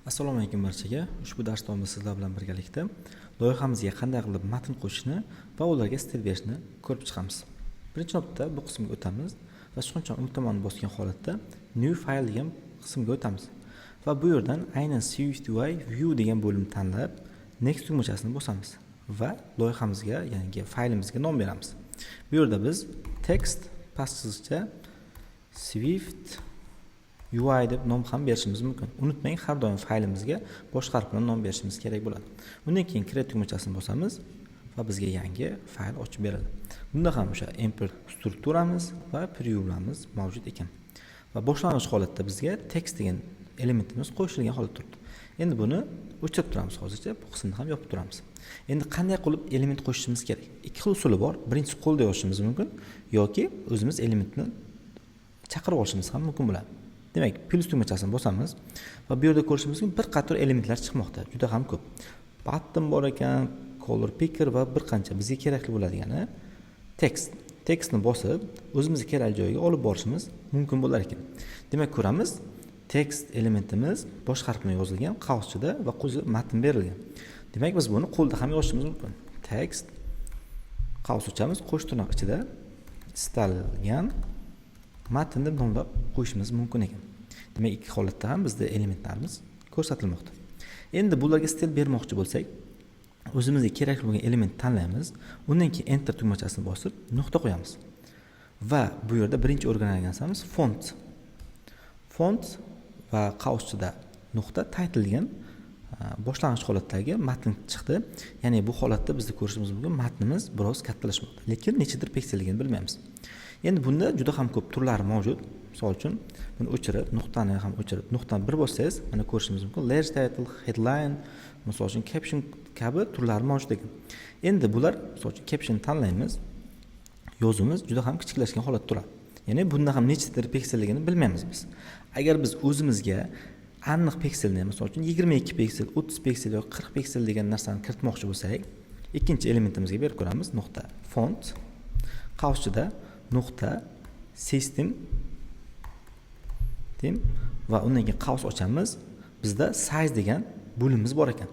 Assalomu alaykum barchaga. Ushbu dars davomida sizlar bilan birgalikda loyihamizga qanday qilib matn qo'shishni va ularga stil berishni ko'rib chiqamiz. Birinchi navbatda bu qismga o'tamiz va shuncha unutmani bosgan holatda new file degan qismga o'tamiz. Va bu yerdan aynan CSVY view degan bo'limni tanlab next tugmachasini bosamiz va loyihamizga, ya'ni faylimizga nom beramiz. Bu yerda biz text pastqizcha Swift UI deb nom ham berishimiz mumkin. Unutmang, har doim faylimizga bosh harf bilan nom berishimiz kerak bo'ladi. Undan keyin create tugmachasini bosamiz va bizga yangi fayl ochib beriladi. Bunda ham o'sha import strukturamiz va previewlarimiz mavjud ekan. Va boshlang'ich holatda bizga text degan elementimiz qo'shilgan holatda turibdi. Endi buni o'chirib turamiz hozircha, bu qismni ham yopib turamiz. Endi qanday qilib element qo'shishimiz kerak? Ikki xil usuli bor. Birinchisi qo'lda yozishimiz mumkin yoki o'zimiz elementni chaqirib olishimiz ham mumkin bo'ladi. Demak, plus tugmachasini bosamiz va bu yerda ko'rishimiz mumkin bir qator elementlar chiqmoqda. Juda ham ko'p. Button bor ekan, color picker va bir qancha bizga kerakli bo'ladigani text. Tekstni bosib, o'zimizga kerakli joyga olib borishimiz mumkin bo'lar ekan. Demak, ko'ramiz, text elementimiz bosh harf bilan yozilgan, qavsida va qo'zi matn berilgan. Demak, biz buni qo'lda ham yozishimiz mumkin. Text qavs ochamiz, qo'sh tirnoq ichida istalgan matn deb nomlab qo'yishimiz mumkin ekan. Demak, ikki holatda ham bizda elementlarimiz ko'rsatilmoqda. Endi bularga stil bermoqchi bo'lsak, o'zimizga kerakli bo'lgan element tanlaymiz, undan keyin enter tugmachasini bosib nuqta qo'yamiz. Va bu yerda birinchi o'rgangan narsamiz font. Font va qavsida nuqta title degan boshlang'ich holatdagi matn chiqdi. Ya'ni bu holatda bizda ko'rishimiz mumkin, matnimiz biroz kattalashmoqda, lekin nechadir pikselligini bilmaymiz. Endi bunda juda ham ko'p turlari mavjud. Misol uchun buni o'chirib, nuqtani ham o'chirib, nuqtani bir bossangiz, mana ko'rishingiz mumkin. Large title, headline, misol uchun caption kabi turlari mavjud ekan. Endi bular, misol uchun caption tanlaymiz. Yozuvimiz juda ham kichiklashgan holatda turadi. Ya'ni bunda ham nechadir pikselligini bilmaymiz biz. Agar biz o'zimizga aniq pikselni, misol uchun 22 piksel, 30 piksel yoki 40 piksel degan narsani kiritmoqchi bo'lsak, ikkinchi elementimizga berib ko'ramiz, nuqta font, qavsida nuqta system va undan keyin qavs ochamiz. Bizda size degan bo'limimiz bor ekan.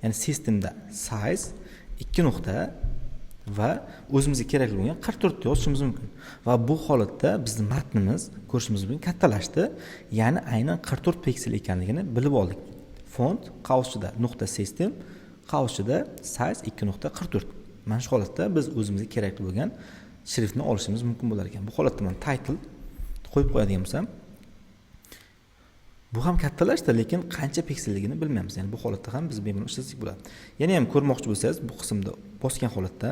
Ya'ni systemda size 2 nuqta va o'zimizga kerakli bo'lgan 44 ta yozishimiz mumkin. Va bu holatda bizning matnimiz ko'rishimiz mumkin kattalashdi. Ya'ni aynan 44 piksel ekanligini bilib oldik. Font qavsida nuqta system, qavsida size 2.44. Mana shu holatda biz o'zimizga kerakli bo'lgan shriftni olishimiz mumkin bo'lar ekan. Bu holatda men title qo'yib qo'yadigan bo'lsam, bu ham kattalashdi, lekin qancha pikselligini bilmaymiz. Ya'ni bu holatda ham biz bemalol ishlasak bo'ladi. Yana ham ko'rmoqchi bo'lsangiz, bu qismda bosgan holatda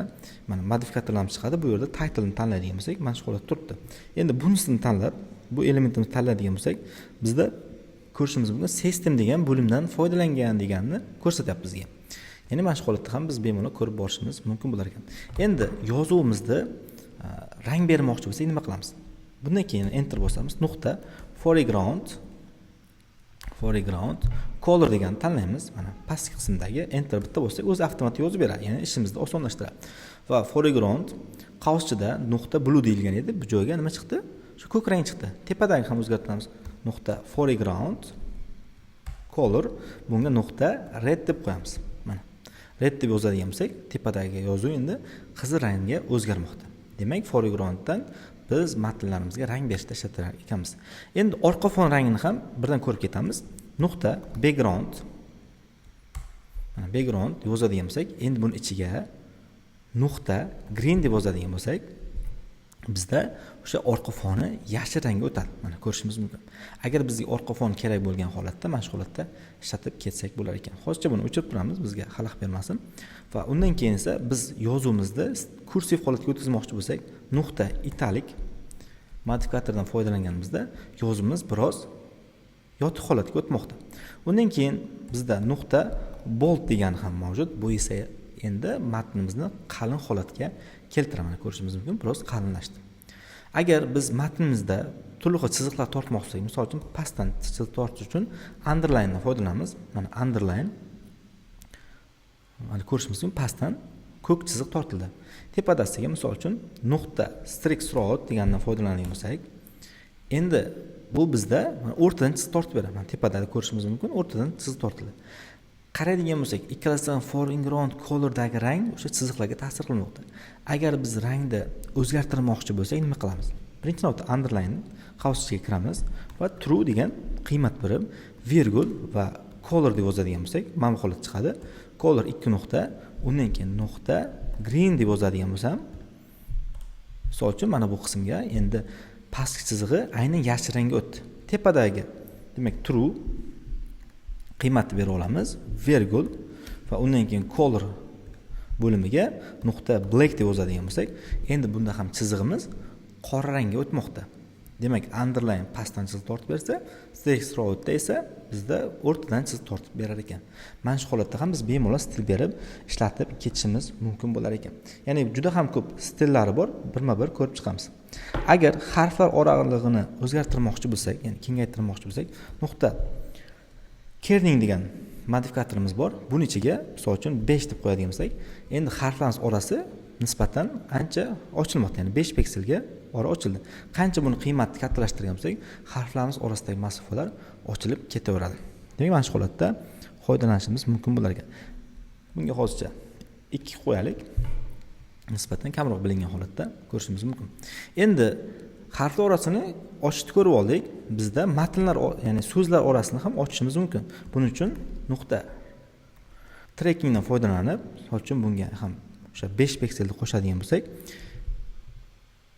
mana modifikatorlarimiz chiqadi. Bu yerda title ni tanlaydigan bo'lsak, mana shu holatda turibdi. Endi bunisini tanlab, bu elementimizni tanlaydigan bo'lsak, bizda ko'rishimiz mumkin system degan bo'limdan foydalangan deganini ko'rsatyapti bizga. Ya'ni mana shu holatda ham biz bemalol ko'rib borishimiz mumkin bo'lar ekan. Endi yozuvimizda rang bermoqchi bo'lsak nima qilamiz? Bundan keyin enter bosamiz, nuqta foreground color deganni tanlaymiz. Mana pastki qismdagi enter bitta bo'lsak, o'zi avtomatik yozib beradi. Ya'ni ishimizni osonlashtiradi. Va foreground qavsida nuqta blue deyilgan edi. Bu joyga nima chiqdi? Shu ko'k rang chiqdi. Tepadagi ham o'zgartiramiz. Nuqta foreground color, bunga nuqta red deb qo'yamiz. Mana red deb yozadigan bo'lsak, tepadagi yozuv endi qizil rangga o'zgarmoqda. Demak, foregrounddan biz matnlarimizga rang berishda ishlatar ekanmiz. Endi orqa fon rangini ham birdan ko'rib ketamiz. Nuqta background. Mana background yozadigan bo'lsak, endi buni ichiga nuqta green deb yozadigan bo'lsak, bizda o'sha orqa foni yashil rangga o'tadi. Mana ko'rishimiz mumkin. Agar bizga orqa fon kerak bo'lgan holatda, mana shu holatda ishlatib ketsak bo'lar ekan. Hozircha buni o'chirib turamiz, bizga xalaqit bermasin. Va undan keyin esa biz yozuvimizda kursiv holatga o'tkazmoqchi bo'lsak, nuqta italic modifikatordan foydalanganimizda yozuvimiz biroz yotiq holatga o'tmoqda. Undan keyin bizda nuqta bold degani ham mavjud. Bu esa endi matnimizni qalin holatga keltiradi. Ko'rishimiz mumkin, biroz qalinlashdi. Agar biz matnimizda turli xil chiziqlar tortmoqchi bo'lsak, misol uchun pastdan chiziq tortish uchun underline dan foydalanamiz. Mana underline. Mana ko'rishimiz mumkin, pastdan ko'k chiziq tortildi. Tepadasiga misol uchun nuqta streak throughout degandan foydalanadigan bo'lsak, endi bu bizda o'rtadan chiziq tortib beradi. Mana tepada ko'rishimiz mumkin, o'rtadan chiziq tortiladi. Qaraydigan bo'lsak, ikkalasidan foreground colordagi rang o'sha chiziqlarga ta'sir qilmoqda. Agar biz rangni o'zgartirmoqchi bo'lsak, nima qilamiz? Birinchi navbatda underline qavsichga kiramiz va true degan qiymat berib, virgul va color deb yozadigan bo'lsak, mana bu holat chiqadi. Color 2 nuqta, undan keyin nuqta, green deb yozadigan bo'lsam, misol uchun mana bu qismga endi pastki chizig'i aynan yashil rangga o'tdi. Tepadagi, demak true qiymatni bera olamiz, virgul va undan keyin color bo'limiga nuqta black deb yozadigan bo'lsak, endi bunda ham chizig'imiz qora rangga o'tmoqda. Demak, underline pastdan chiziq tortib bersa, text row esa bizda o'rtadan chiziq tortib berar ekan. Mana shu holatda ham biz bemalol stil berib ishlatib ketishimiz mumkin bo'lar ekan. Ya'ni juda ham ko'p stillari bor, birma-bir ko'rib chiqamiz. Agar harflar oralig'ini o'zgartirmoqchi bo'lsak, ya'ni kengaytirmoqchi bo'lsak, nuqta kerning degan modifikatorimiz bor. Buning ichiga, misol uchun 5 deb qo'yadigan bo'lsak, endi harflarimiz orasi nisbatan ancha ochilmoqda, ya'ni 5 pikselga ora ochildi. Qancha buni qiymatni kattalashtirgan bo'lsak, harflarimiz orasidagi masofalar ochilib ketaveradi. Demak, mana shu holatda foydalanishimiz mumkin bo'lar ekan. Bunga hozircha 2 qo'yalik. Nisbatan kamroq bilingan holatda ko'rishimiz mumkin. Endi harflar orasini ochishni ko'rib oldik. Bizda matnlar, ya'ni so'zlar orasini ham ochishimiz mumkin. Buning uchun nuqta trackingdan foydalanib, misol uchun bunga ham o'sha 5 pikselni qo'shadigan bo'lsak,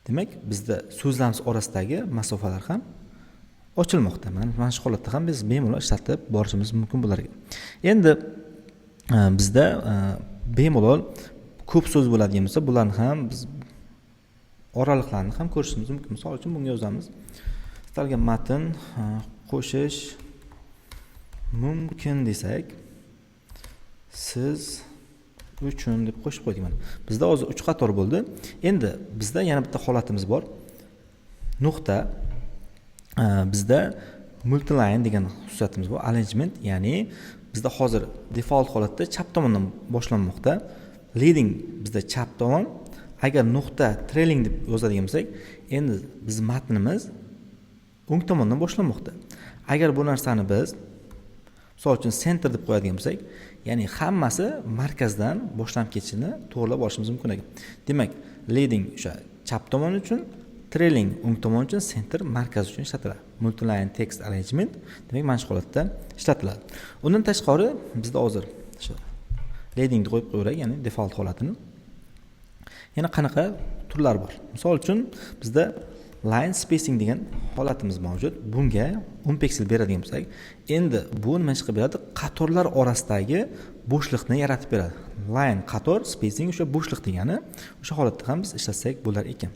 demak, bizda so'zlarimiz orasidagi masofalar ham ochilmoqda. Mana shu holatda ham biz bemalol ishlatib borishimiz mumkin bo'lar ekan. Endi bizda bemalol ko'p so'z bo'ladigan bo'lsa, bularni ham biz oraliqlarni ham ko'rishimiz mumkin. Misol uchun bunga yozamiz. Istalgan matn qo'shish mumkin desak, siz uchun deb qo'shib qo'ydik mana. Bizda hozir 3 qator bo'ldi. Endi bizda yana bitta holatimiz bor. Nuqta bizda multiline degan xususiyatimiz bor. Arrangement, ya'ni bizda hozir default holatda chap tomondan boshlanmoqda. Leading bizda chap tomon. Agar nuqta trailing deb yozadigan bo'lsak, endi biz matnimiz o'ng tomondan boshlanmoqda. Agar bu narsani biz misol uchun center deb qo'yadigan bo'lsak, ya'ni hammasi markazdan boshlanib ketishini to'g'rilab olishimiz mumkin ekan. Demak, leading o'sha chap tomon uchun, trailing o'ng tomon uchun, center markaz uchun ishlatiladi. Multiline text arrangement demak mana shu holatda ishlatiladi. Undan tashqari bizda hozir shu leading deb qo'yib qo'yaylik, ya'ni default holatini. Yana qanaqa turlar bor? Misol uchun bizda line spacing degan holatimiz mavjud. Bunga 10 piksel beradigan bo'lsak, endi bu nima ish qilib beradi? Qatorlar orasidagi bo'shliqni yaratib beradi. Line qator, spacing o'sha bo'shliq degani, o'sha holatda ham biz ishlatsak bo'lar ekan.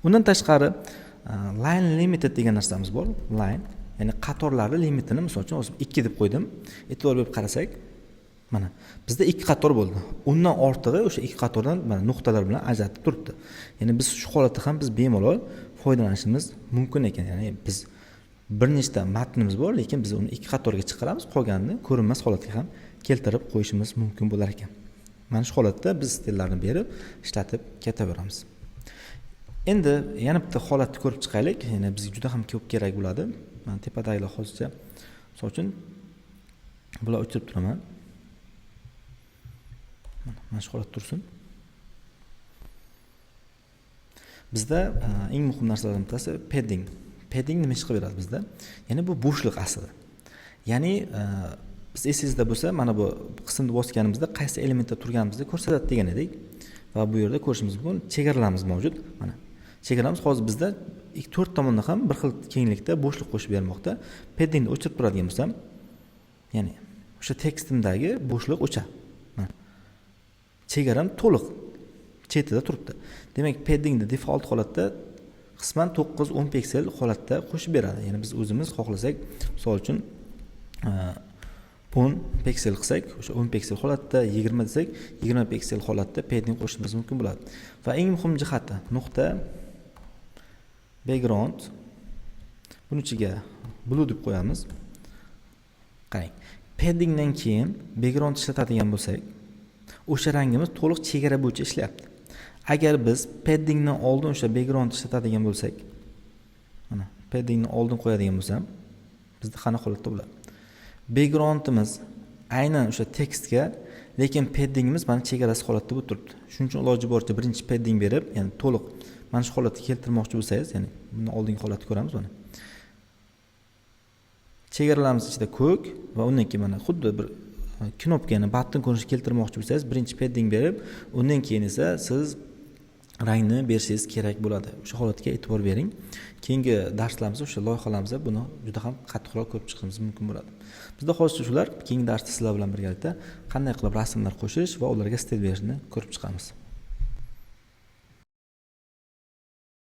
Undan tashqari line limited degan narsamiz bor. Line, ya'ni qatorlarning limitini misol uchun 2 deb qo'ydim. E'tibor berib qarasak, mana bizda 2 qator bo'ldi. Undan ortig'i o'sha 2 qatordan mana nuqtalar bilan ajratib turibdi. Ya'ni biz shu holatda ham biz bemalol foydalanishimiz mumkin ekan. Ya'ni biz bir nechta matnimiz bor, lekin biz uni 2 qatorga chiqaramiz, qolganini ko'rinmas holatga ham keltirib qo'yishimiz mumkin bo'lar ekan. Mana shu holatda biz stillarni berib ishlatib ketaveramiz. Endi yana bitta holatni ko'rib chiqaylik. Ya'ni bizga juda ham ko'p kerak bo'ladi. Men tepadagilar hozircha misol uchun bular o'chirib turaman. Mana shu holat tursin. Bizda eng muhim narsalardan bittasi padding. Padding nima ish qilib beradi bizda? Ya'ni bu bo'shliq aslida. Ya'ni biz esingizda bo'lsa, mana bu qismni bosganimizda qaysi elementda turganimizni ko'rsatadi degan edik. Va bu yerda ko'rishimiz mumkin, chegaralarimiz mavjud. Mana chegaramiz hozir bizda 4 tomonda ham bir xil kenglikda bo'shliq qo'shib bermoqda. Paddingni o'chirib turadigan bo'lsam, ya'ni o'sha tekstimdagi bo'shliq o'cha. Mana chegaram to'liq chetida turibdi. Demak, paddingni default holatda qisman 9-10 piksel holatda qo'shib beradi. Ya'ni biz o'zimiz xohlasak, misol uchun 10 piksel qilsak, o'sha 10 piksel holatda, 20 desak, 20 piksel holatda padding qo'shishimiz mumkin bo'ladi. Va eng muhim jihati nuqta background. Buning ichiga blue deb qo'yamiz. Qarang, paddingdan keyin background ishlatadigan bo'lsak, o'sha rangimiz to'liq chegara bo'yicha ishlayapti. Agar biz paddingdan oldin o'sha background ishlatadigan bo'lsak, mana paddingni oldin qo'yadigan bo'lsam, bizda qanaqa holatda bo'ladi? Backgroundimiz aynan o'sha tekstga, lekin paddingimiz mana chegarasiz holatda bo'lib turibdi. Shuning uchun iloji boricha birinchi padding berib, ya'ni to'liq mana shu holatga keltirmoqchi bo'lsangiz, ya'ni bundan oldingi holatni ko'ramiz mana. Chegaralarimiz ichida ko'k va undan keyin mana xuddi bir knopkani button ko'rinishga keltirmoqchi bo'lsangiz, birinchi padding berib, undan keyin esa siz rangni berishingiz kerak bo'ladi. O'sha holatga e'tibor bering. Keyingi darslarimizda, o'sha loyihalarimizda buni juda ham qattiqroq ko'rib chiqishimiz mumkin bo'ladi. Bizda hozircha shular. Keyingi darsda sizlar bilan birgalikda qanday qilib rasmlar qo'shish va ularga stil berishni ko'rib chiqamiz.